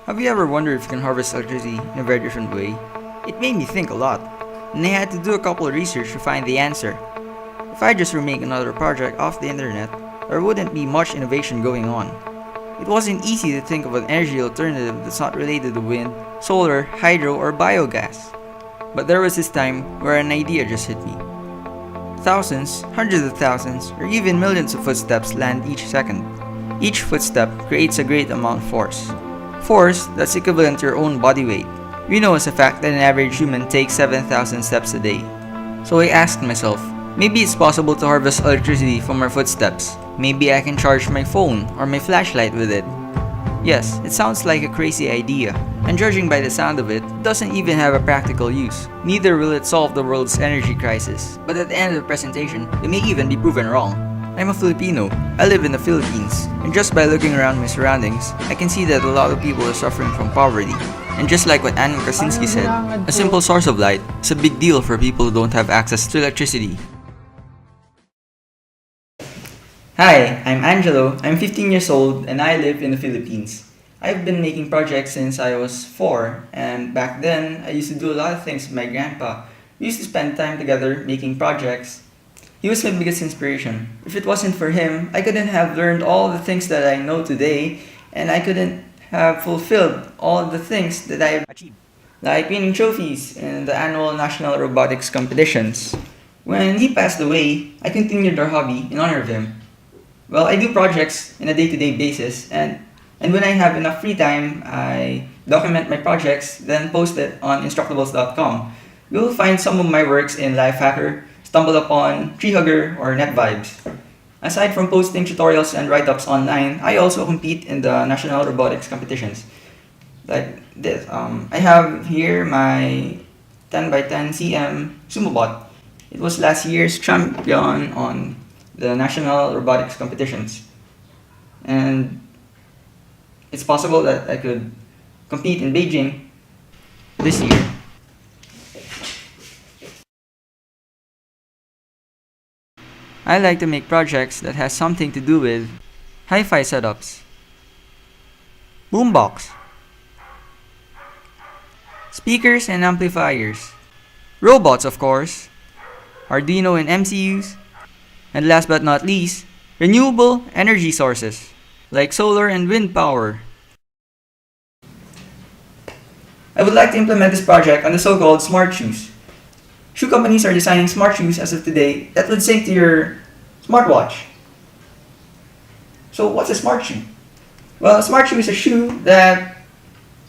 Have you ever wondered if you can harvest electricity in a very different way? It made me think a lot, and I had to do a couple of research to find the answer. If I just remake another project off the internet, there wouldn't be much innovation going on. It wasn't easy to think of an energy alternative that's not related to wind, solar, hydro, or biogas. But there was this time where an idea just hit me. Thousands, hundreds of thousands, or even millions of footsteps land each second. Each footstep creates a great amount of force. Force that's equivalent to your own body weight. We know as a fact that an average human takes 7,000 steps a day. So I asked myself, maybe it's possible to harvest electricity from our footsteps. Maybe I can charge my phone or my flashlight with it. Yes, it sounds like a crazy idea, and judging by the sound of it, it doesn't even have a practical use. Neither will it solve the world's energy crisis, but at the end of the presentation, it may even be proven wrong. I'm a Filipino. I live in the Philippines, and just by looking around my surroundings, I can see that a lot of people are suffering from poverty. And just like what Angelo Casimiro said, a simple source of light is a big deal for people who don't have access to electricity. Hi, I'm Angelo. I'm 15 years old and I live in the Philippines. I've been making projects since I was 4, and back then I used to do a lot of things with my grandpa. We used to spend time together making projects. He was my biggest inspiration. If it wasn't for him, I couldn't have learned all the things that I know today, and I couldn't have fulfilled all the things that I've achieved, like winning trophies in the annual national robotics competitions. When he passed away, I continued our hobby in honor of him. Well, I do projects on a day-to-day basis, and when I have enough free time, I document my projects, then post it on instructables.com. You'll find some of my works in Lifehacker, Stumble Upon, Treehugger, or NetVibes. Aside from posting tutorials and write-ups online, I also compete in the national robotics competitions. Like this, I have here my 10x10 cm sumo bot. It was last year's champion on the national robotics competitions. And it's possible that I could compete in Beijing this year. I like to make projects that has something to do with hi-fi setups, boombox, speakers and amplifiers, robots of course, Arduino and MCUs, and last but not least, renewable energy sources like solar and wind power. I would like to implement this project on the so-called smart shoes. Shoe companies are designing smart shoes as of today that would sync to your smartwatch. So what's a smart shoe? Well, a smart shoe is a shoe that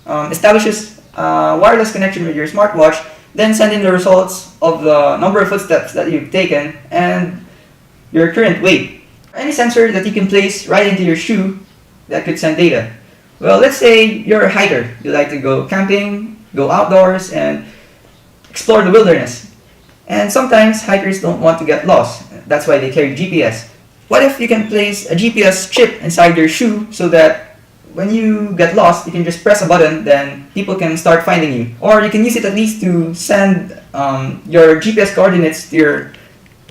establishes a wireless connection with your smartwatch, then send in the results of the number of footsteps that you've taken and your current weight. Any sensor that you can place right into your shoe that could send data. Well, let's say you're a hiker. You like to go camping, go outdoors, and explore the wilderness. And sometimes hikers don't want to get lost. That's why they carry GPS. What if you can place a GPS chip inside your shoe so that when you get lost, you can just press a button, then people can start finding you. Or you can use it at least to send your GPS coordinates to your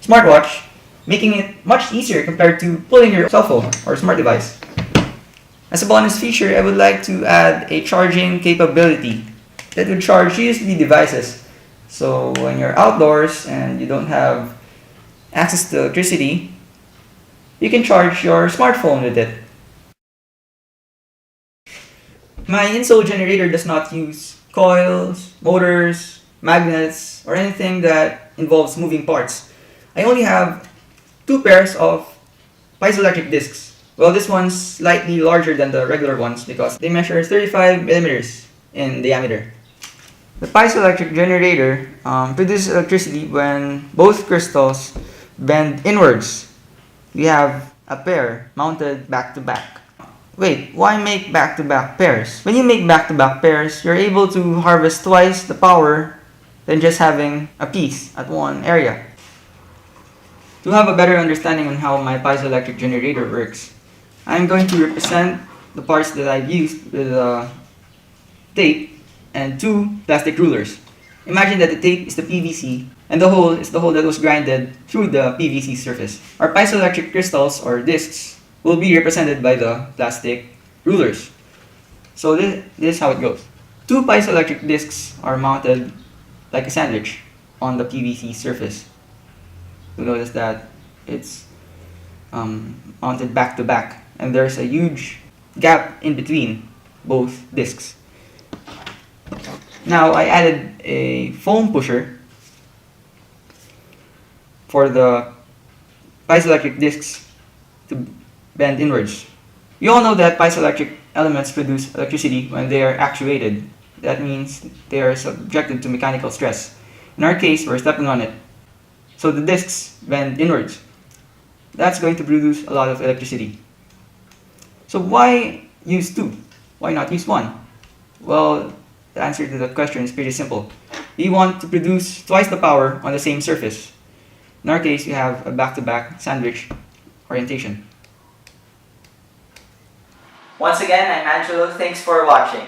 smartwatch, making it much easier compared to pulling your cell phone or smart device. As a bonus feature, I would like to add a charging capability that would charge USB devices. So when you're outdoors and you don't have access to electricity, you can charge your smartphone with it. My insole generator does not use coils, motors, magnets, or anything that involves moving parts. I only have 2 pairs of piezoelectric discs. Well, this one's slightly larger than the regular ones because they measure 35 millimeters in diameter. The piezoelectric generator produces electricity when both crystals bend inwards. We have a pair mounted back to back. Wait, why make back-to-back pairs? When you make back-to-back pairs, you're able to harvest twice the power than just having a piece at one area. To have a better understanding on how my piezoelectric generator works, I'm going to represent the parts that I've used with tape and 2 plastic rulers. Imagine that the tape is the PVC and the hole is the hole that was grinded through the PVC surface. Our piezoelectric crystals or discs will be represented by the plastic rulers. So this is how it goes. Two piezoelectric discs are mounted like a sandwich on the PVC surface. You'll notice that it's mounted back to back, and there's a huge gap in between both discs. Now I added a foam pusher for the piezoelectric discs to bend inwards. You all know that piezoelectric elements produce electricity when they are actuated. That means they are subjected to mechanical stress. In our case, we're stepping on it. So the discs bend inwards. That's going to produce a lot of electricity. So why use two? Why not use one? Well, the answer to that question is pretty simple. We want to produce twice the power on the same surface. In our case, we have a back-to-back sandwich orientation. Once again, I'm Angelo. Thanks for watching.